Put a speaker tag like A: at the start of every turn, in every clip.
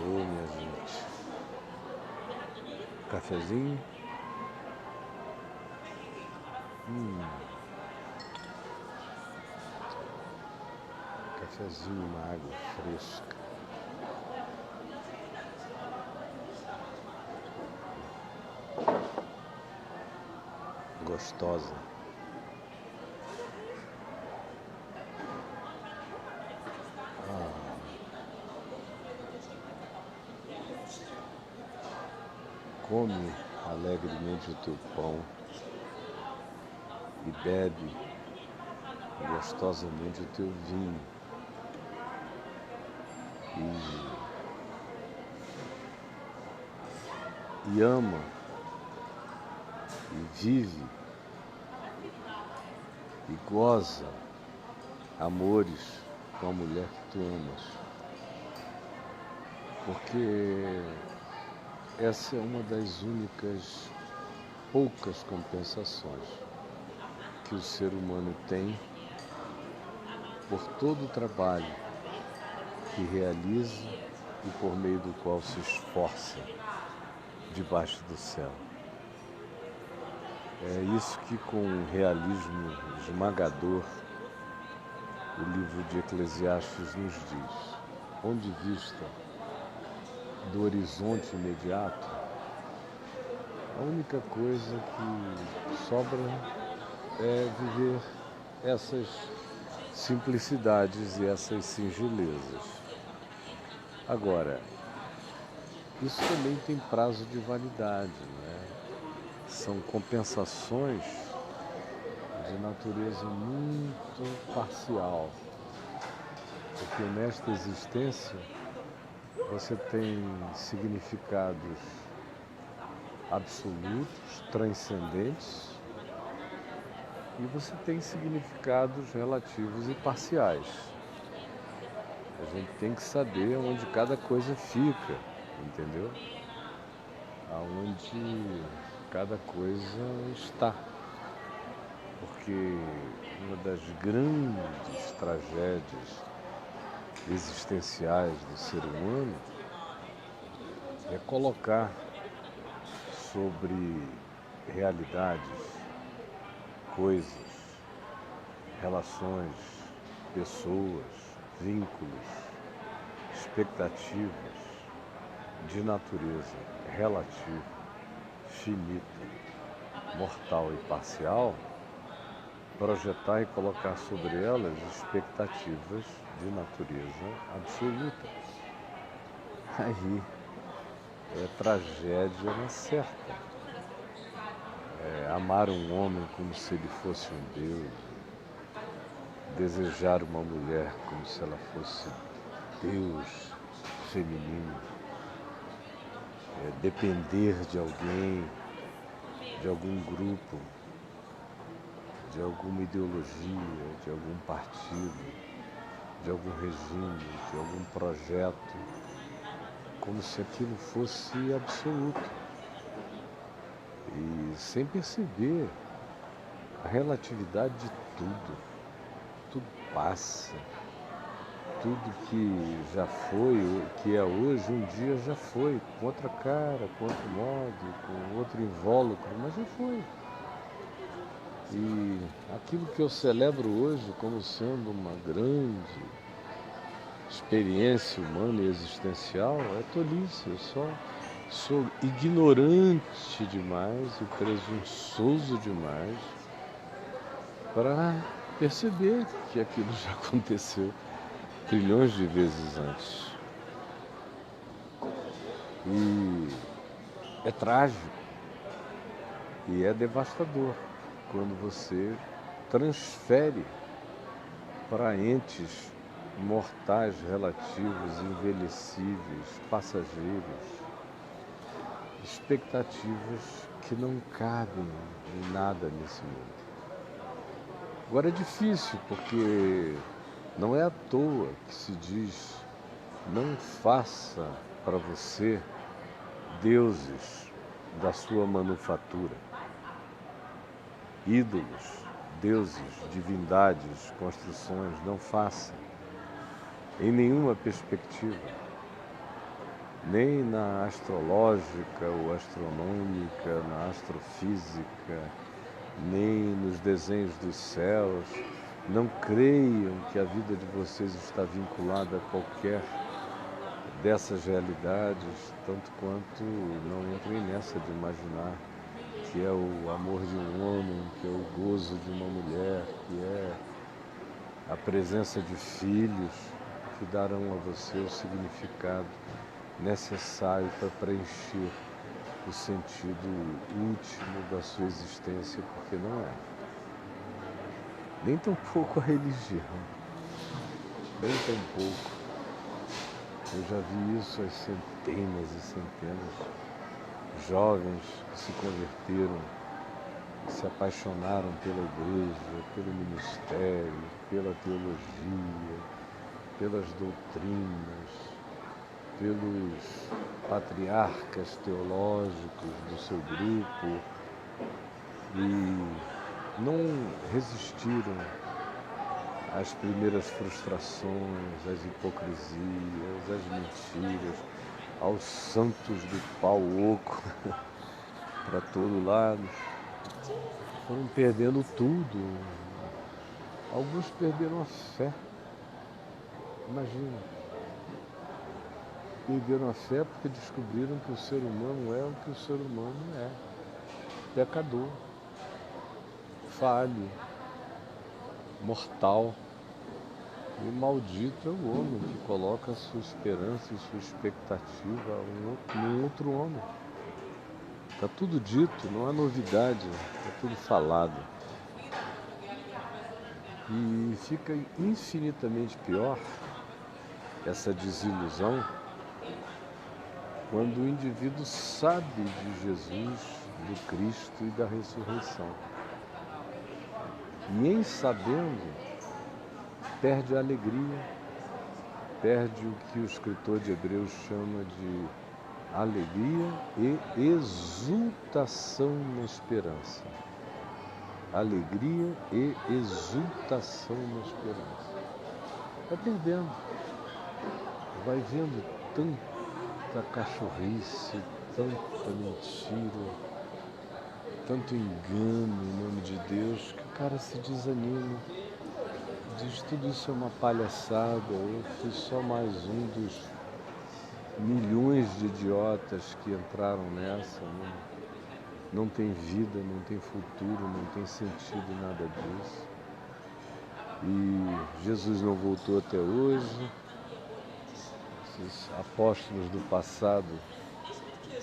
A: Alô, minha gente. Cafezinho? Cafezinho, uma água fresca. Gostosa. Come alegremente o teu pão e bebe gostosamente o teu vinho. E ama e vive e goza amores com a mulher que tu amas. Porque essa é uma das únicas poucas compensações que o ser humano tem por todo o trabalho que realiza e por meio do qual se esforça debaixo do céu. É isso que, com um realismo esmagador, o livro de Eclesiastes nos diz. Onde vista do horizonte imediato, a única coisa que sobra é viver essas simplicidades e essas singelezas. Agora, isso também tem prazo de validade, né? São compensações de natureza muito parcial, porque nesta existência você tem significados absolutos, transcendentes, e você tem significados relativos e parciais. A gente tem que saber onde cada coisa fica, entendeu? Aonde cada coisa está. Porque uma das grandes tragédias existenciais do ser humano é colocar sobre realidades, coisas, relações, pessoas, vínculos, expectativas de natureza relativa, finita, mortal e parcial, projetar e colocar sobre elas expectativas de natureza absoluta. Aí é tragédia na certa. É amar um homem como se ele fosse um Deus, desejar uma mulher como se ela fosse Deus feminino, depender de alguém, de algum grupo, de alguma ideologia, de algum partido, de algum regime, de algum projeto, como se aquilo fosse absoluto. E sem perceber a relatividade de tudo. Tudo passa. Tudo que já foi, que é hoje, um dia já foi, com outra cara, com outro modo, com outro invólucro, mas já foi. E aquilo que eu celebro hoje como sendo uma grande experiência humana e existencial é tolice. Eu só sou ignorante demais e presunçoso demais para perceber que aquilo já aconteceu trilhões de vezes antes. E é trágico e é devastador quando você transfere para entes mortais, relativos, envelhecíveis, passageiros, expectativas que não cabem em nada nesse mundo. Agora é difícil, porque não é à toa que se diz: não faça para você deuses da sua manufatura, ídolos, deuses, divindades, construções, não faça, em nenhuma perspectiva. nem na astrológica ou astronômica, na astrofísica, nem nos desenhos dos céus. Não creiam que a vida de vocês está vinculada a qualquer dessas realidades, tanto quanto não entrem nessa de imaginar que é o amor de um homem, que é o gozo de uma mulher, que é a presença de filhos que darão a você o significado necessário para preencher o sentido último da sua existência, porque não é. Nem tampouco a religião, nem tampouco. Eu já vi isso às centenas e centenas. Jovens que se converteram, que se apaixonaram pela igreja, pelo ministério, pela teologia, pelas doutrinas, pelos patriarcas teológicos do seu grupo e não resistiram às primeiras frustrações, às hipocrisias, às mentiras, aos santos do pau oco para todo lado. Foram perdendo tudo. Alguns perderam a fé. Imagina. Perderam a fé porque descobriram que o ser humano é o que o ser humano é. Pecador, falho, mortal. E maldito é o homem que coloca a sua esperança e sua expectativa num outro homem. Está tudo dito, não há novidade, está tudo falado. E fica infinitamente pior essa desilusão quando o indivíduo sabe de Jesus, do Cristo e da ressurreição. E em sabendo, perde a alegria, perde o que o escritor de Hebreus chama de alegria e exultação na esperança. Alegria e exultação na esperança. Vai perdendo, vai vendo tanta cachorrice, tanta mentira, tanto engano em nome de Deus, que o cara se desanima. Diz, tudo isso é uma palhaçada, eu fui só mais um dos milhões de idiotas que entraram nessa, não tem vida, não tem futuro, não tem sentido nada disso. E Jesus não voltou até hoje, esses apóstolos do passado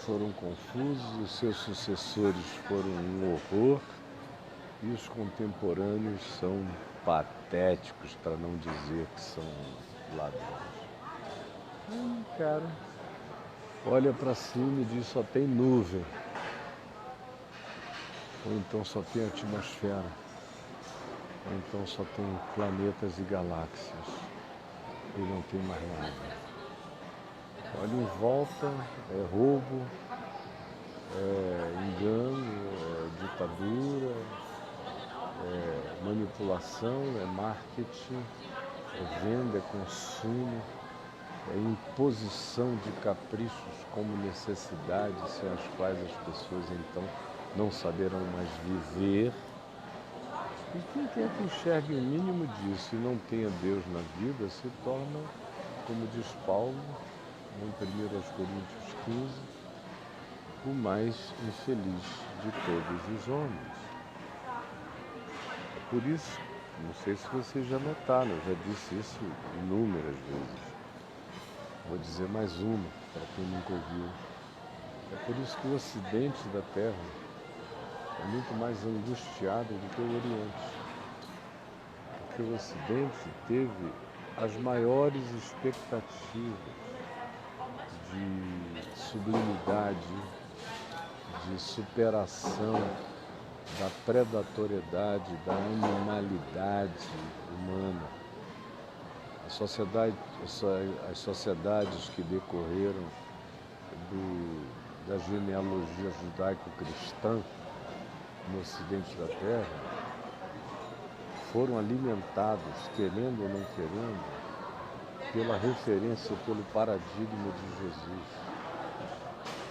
A: foram confusos, os seus sucessores foram um horror e os contemporâneos são patéticos, para não dizer que são ladrões. Cara, olha para cima e diz só tem nuvem, ou então só tem atmosfera, ou então só tem planetas e galáxias e não tem mais nada. Olha em volta, é roubo, é engano, é ditadura, é manipulação, é marketing, é venda, é consumo, é imposição de caprichos como necessidades, sem as quais as pessoas então não saberão mais viver. E quem quer que enxergue o mínimo disso e não tenha Deus na vida, se torna, como diz Paulo, em 1 Coríntios 15, o mais infeliz de todos os homens. Por isso, não sei se vocês já notaram, eu já disse isso inúmeras vezes. Vou dizer mais uma, para quem nunca ouviu. É por isso que o Ocidente da Terra é muito mais angustiado do que o Oriente. Porque o Ocidente teve as maiores expectativas de sublimidade, de superação da predatoriedade, da animalidade humana. As sociedades que decorreram da genealogia judaico-cristã no Ocidente da Terra foram alimentados, querendo ou não querendo, pela referência, pelo paradigma de Jesus.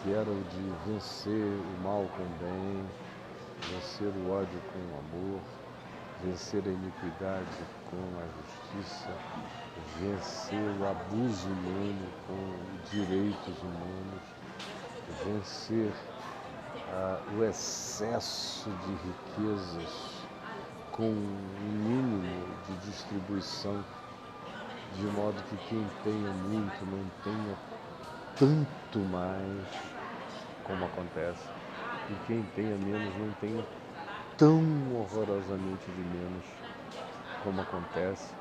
A: que era o de vencer o mal com o bem, vencer o ódio com o amor, vencer a iniquidade com a justiça, vencer o abuso humano com direitos humanos, vencer o excesso de riquezas com um mínimo de distribuição, de modo que quem tenha muito não tenha tanto mais, como acontece, e quem tenha menos não tenha tão horrorosamente de menos, como acontece.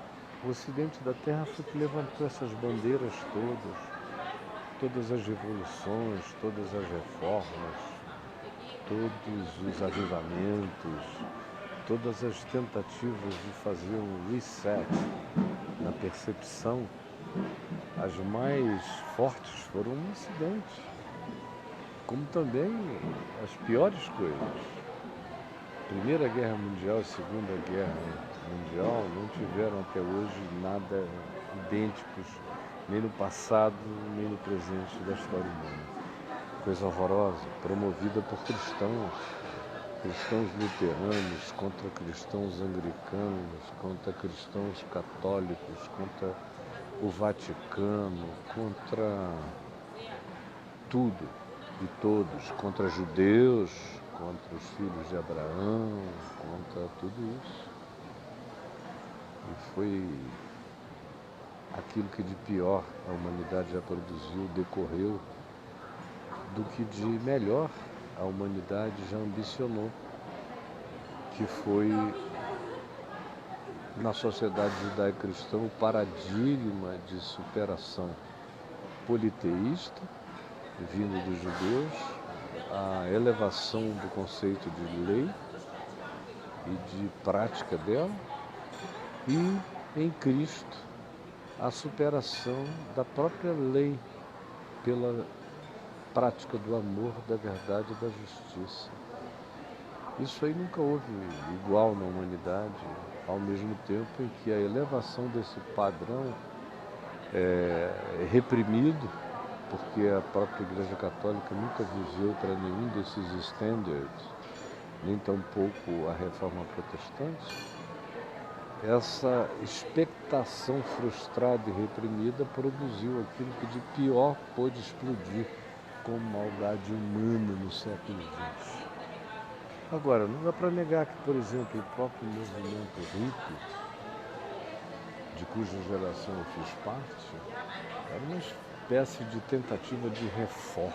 A: O Ocidente da Terra foi que levantou essas bandeiras todas as revoluções, todas as reformas, todos os avivamentos, todas as tentativas de fazer um reset na percepção, as mais fortes foram no Ocidente, como também as piores coisas. Primeira Guerra Mundial e Segunda Guerra Mundial não tiveram até hoje nada idênticos, nem no passado, nem no presente da história humana. Coisa horrorosa, promovida por cristãos luteranos, contra cristãos anglicanos, contra cristãos católicos, contra o Vaticano, contra tudo e todos, contra judeus, contra os filhos de Abraão, contra tudo isso. E foi aquilo que de pior a humanidade já produziu, decorreu, do que de melhor a humanidade já ambicionou, que foi, na sociedade judaico-cristã, o paradigma de superação politeísta, vindo dos judeus, a elevação do conceito de lei e de prática dela, e em Cristo a superação da própria lei pela prática do amor, da verdade e da justiça. Isso aí nunca houve igual na humanidade, ao mesmo tempo em que a elevação desse padrão é reprimido, porque a própria Igreja Católica nunca viveu para nenhum desses standards, nem tampouco a Reforma Protestante. Essa expectação frustrada e reprimida produziu aquilo que de pior pôde explodir como maldade humana no século XX. Agora, não dá para negar que, por exemplo, o próprio movimento hippie, de cuja geração eu fiz parte, era uma espécie de tentativa de reforma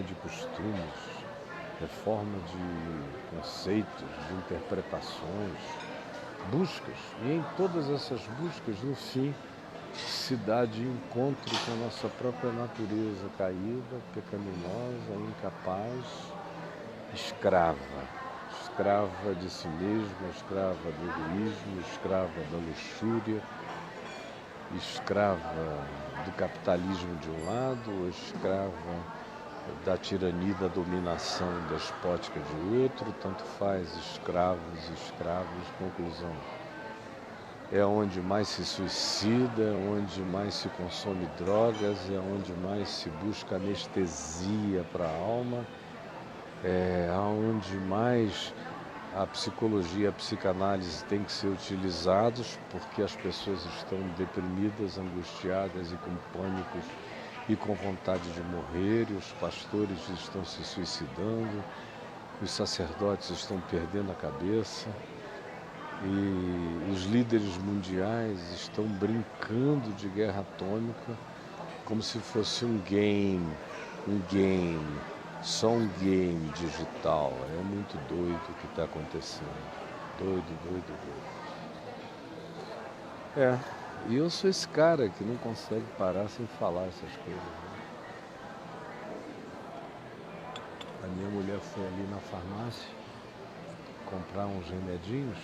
A: de costumes, reforma de conceitos, de interpretações, buscas. E em todas essas buscas, no fim, se dá de encontro com a nossa própria natureza caída, pecaminosa, incapaz, escrava de si mesma, escrava do egoísmo, escrava da luxúria, escrava do capitalismo de um lado, escrava da tirania, da dominação despótica de outro, tanto faz, escravos, conclusão. É onde mais se suicida, é onde mais se consome drogas, é onde mais se busca anestesia para a alma, é onde mais a psicologia e a psicanálise têm que ser utilizados, porque as pessoas estão deprimidas, angustiadas e com pânicos e com vontade de morrer, e os pastores estão se suicidando, os sacerdotes estão perdendo a cabeça, e os líderes mundiais estão brincando de guerra atômica como se fosse um game, só um game digital. É muito doido o que está acontecendo. Doido. E eu sou esse cara que não consegue parar sem falar essas coisas, né? A minha mulher foi ali na farmácia comprar uns remedinhos.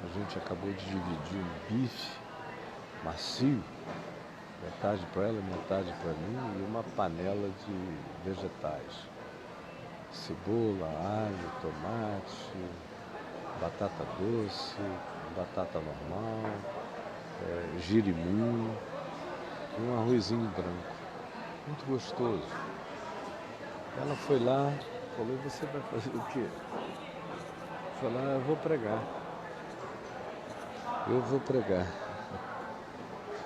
A: A gente acabou de dividir um bife macio, metade para ela, metade para mim, e uma panela de vegetais. Cebola, alho, tomate, batata doce, batata normal, girimum, e um arrozinho branco. muito gostoso. Ela foi lá, falou, e você vai fazer o quê? Falou, eu vou pregar. Eu vou pregar.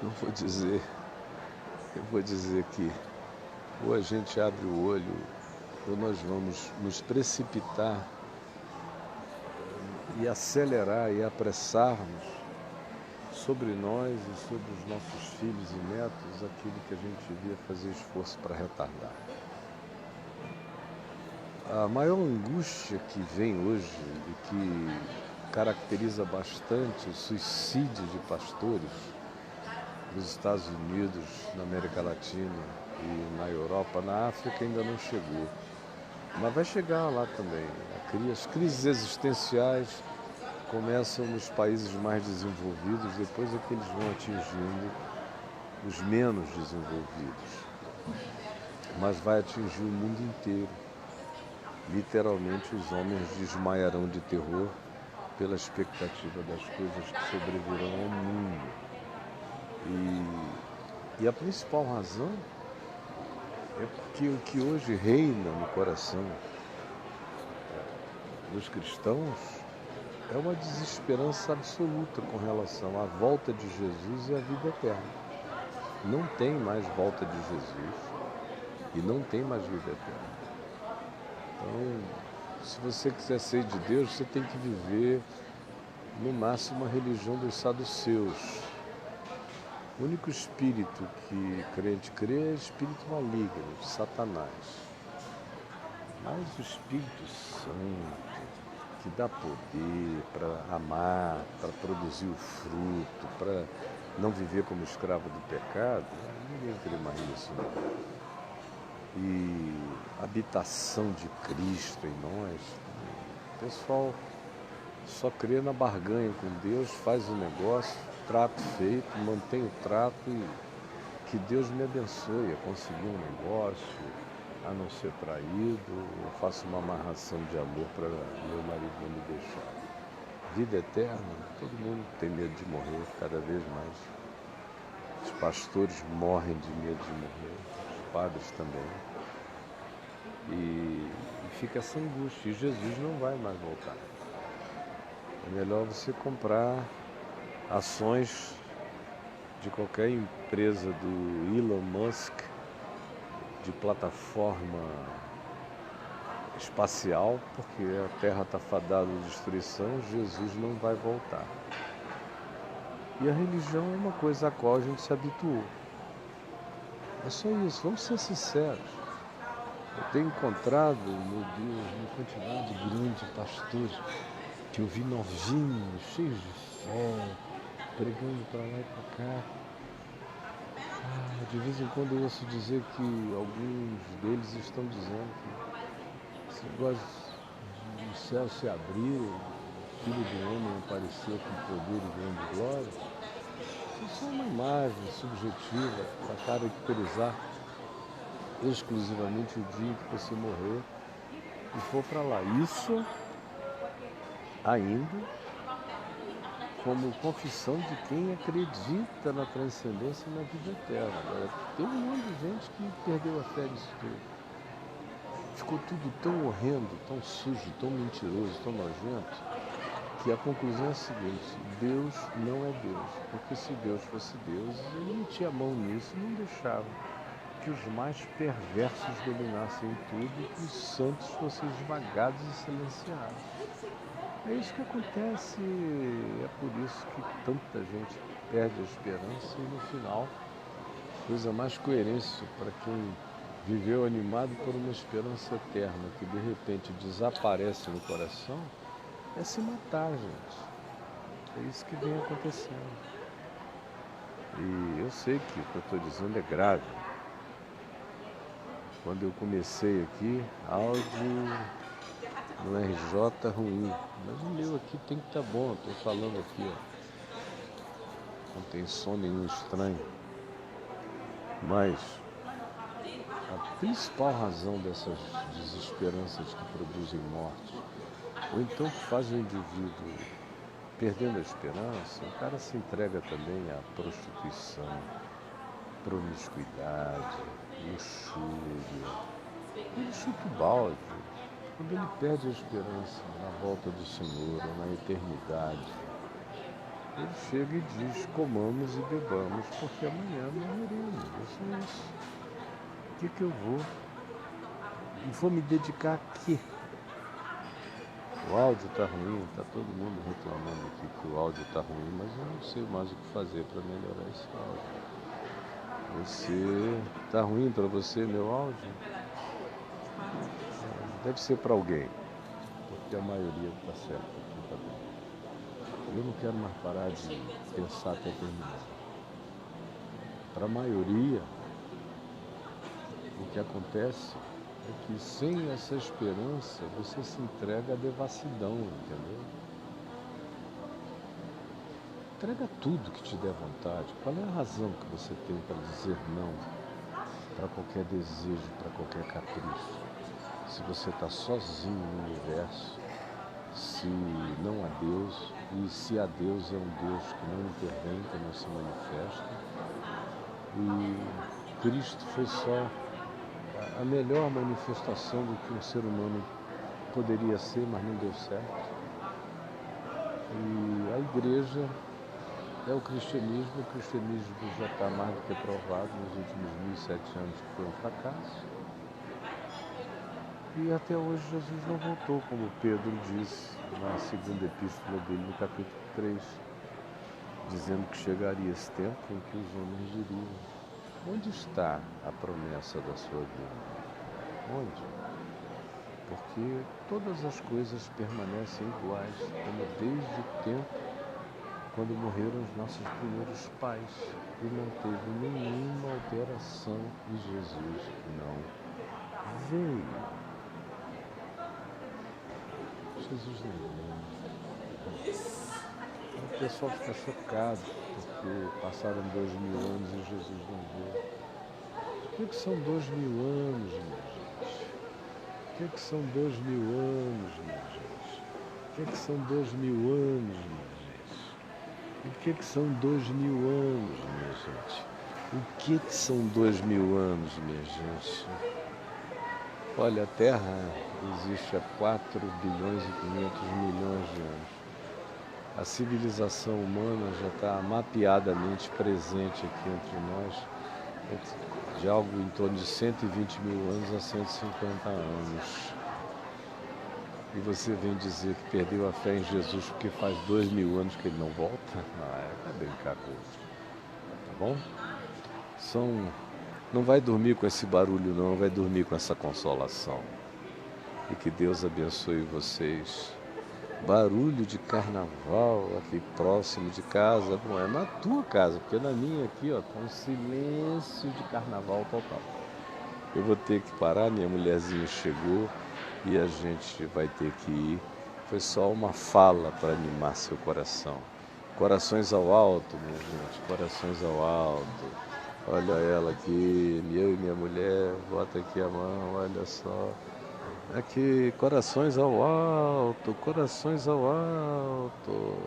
A: Eu vou dizer que ou a gente abre o olho, ou nós vamos nos precipitar e acelerar e apressarmos sobre nós e sobre os nossos filhos e netos aquilo que a gente devia fazer esforço para retardar. A maior angústia que vem hoje e que caracteriza bastante o suicídio de pastores nos Estados Unidos, na América Latina e na Europa, na África ainda não chegou. Mas vai chegar lá também. As crises existenciais começam nos países mais desenvolvidos, depois é que eles vão atingindo os menos desenvolvidos. Mas vai atingir o mundo inteiro. Literalmente os homens desmaiarão de terror pela expectativa das coisas que sobrevirão ao mundo. E a principal razão é porque o que hoje reina no coração dos cristãos é uma desesperança absoluta com relação à volta de Jesus e à vida eterna. Não tem mais volta de Jesus e não tem mais vida eterna. Então, se você quiser ser de Deus, você tem que viver, no máximo, a religião dos saduceus. O único espírito que crente crê é espírito maligno, de Satanás. Mas o Espírito Santo, que dá poder para amar, para produzir o fruto, para não viver como escravo do pecado, ninguém crê mais nisso, não. E a habitação de Cristo em nós, o pessoal só crê na barganha com Deus, faz o negócio, trato feito, mantém o trato e que Deus me abençoe a conseguir um negócio, a não ser traído, eu faço uma amarração de amor para meu marido não me deixar. Vida eterna, todo mundo tem medo de morrer cada vez mais. Os pastores morrem de medo de morrer, os padres também. E fica essa angústia, e Jesus não vai mais voltar. É melhor você comprar ações de qualquer empresa do Elon Musk, de plataforma espacial, porque a Terra está fadada à destruição, Jesus não vai voltar. E a religião é uma coisa a qual a gente se habituou. É só isso, vamos ser sinceros. Eu tenho encontrado, meu Deus, uma quantidade grande de pastores que eu vi novinhos, cheios de fé, pregando para lá e para cá. De vez em quando eu ouço dizer que alguns deles estão dizendo que se gosta do céu se abrir, o Filho do Homem aparecer com poder e grande glória, isso é uma imagem subjetiva para caracterizar exclusivamente o dia que você morrer e for para lá. Isso ainda como confissão de quem acredita na transcendência e na vida eterna. Agora, tem um monte de gente que perdeu a fé nisso tudo. Ficou tudo tão horrendo, tão sujo, tão mentiroso, tão nojento, que a conclusão é a seguinte: Deus não é Deus. Porque se Deus fosse Deus, ele metia a mão nisso e não deixava que os mais perversos dominassem tudo e que os santos fossem esmagados e silenciados. É isso que acontece, é por isso que tanta gente perde a esperança e no final, coisa mais coerente para quem viveu animado por uma esperança eterna que de repente desaparece no coração, é se matar, gente. É isso que vem acontecendo. E eu sei que o que eu estou dizendo é grave. Quando eu comecei aqui, áudio no RJ ruim, mas o meu aqui tem que estar bom, estou falando aqui, ó. Não tem som nenhum estranho. Mas a principal razão dessas desesperanças que produzem morte, ou então que fazem o indivíduo perdendo a esperança, o cara se entrega também à prostituição, promiscuidade, luxúria. Ele chuta o balde. Quando ele perde a esperança na volta do Senhor, ou na eternidade, ele chega e diz: comamos e bebamos, porque amanhã morreremos. É isso. O que eu vou? E vou me dedicar a quê? O áudio está ruim, está todo mundo reclamando aqui que o áudio está ruim, mas eu não sei mais o que fazer para melhorar esse áudio. Você está ruim para você, meu áudio? Deve ser para alguém, porque a maioria está certa aqui também. Eu não quero mais parar de pensar até terminar. Para a maioria, o que acontece é que sem essa esperança você se entrega à devassidão, entendeu? Entrega tudo que te der vontade. Qual é a razão que você tem para dizer não para qualquer desejo, para qualquer capricho? Se você está sozinho no universo, se não há Deus, e se há Deus, é um Deus que não intervém, que não se manifesta. E Cristo foi só a melhor manifestação do que um ser humano poderia ser, mas não deu certo. E a igreja é o cristianismo já está mais do que provado nos últimos 1.700 anos que foi um fracasso. E até hoje Jesus não voltou, como Pedro disse na segunda epístola dele, no capítulo 3, dizendo que chegaria esse tempo em que os homens diriam: onde está a promessa da sua vida? Onde? Porque todas as coisas permanecem iguais, como desde o tempo quando morreram os nossos primeiros pais, e não teve nenhuma alteração, e Jesus não veio. Jesus não veio. O pessoal fica chocado porque passaram 2000 anos e Jesus não veio. O que são 2000 anos, minha gente? O que são 2000 anos, minha gente? O que são 2000 anos, minha gente? O que são 2000 anos, minha gente? O que são 2000 anos, minha gente? Olha, a Terra existe há 4 bilhões e 500 milhões de anos. A civilização humana já está mapeadamente presente aqui entre nós, de algo em torno de 120 mil anos a 150 anos. E você vem dizer que perdeu a fé em Jesus porque faz 2000 anos que ele não volta? Vai brincar com isso, tá bom? Não vai dormir com esse barulho não, vai dormir com essa consolação. E que Deus abençoe vocês. Barulho de carnaval aqui próximo de casa, não é na tua casa, porque na minha aqui, ó, tá um silêncio de carnaval total. Eu vou ter que parar, minha mulherzinha chegou e a gente vai ter que ir. Foi só uma fala para animar seu coração. Corações ao alto, minha gente, corações ao alto. Olha ela aqui, eu e minha mulher, bota aqui a mão, olha só. Aqui, corações ao alto, corações ao alto.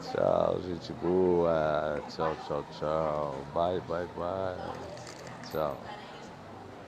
A: Tchau, gente boa. Tchau, tchau, tchau. Bye, bye, bye. Tchau.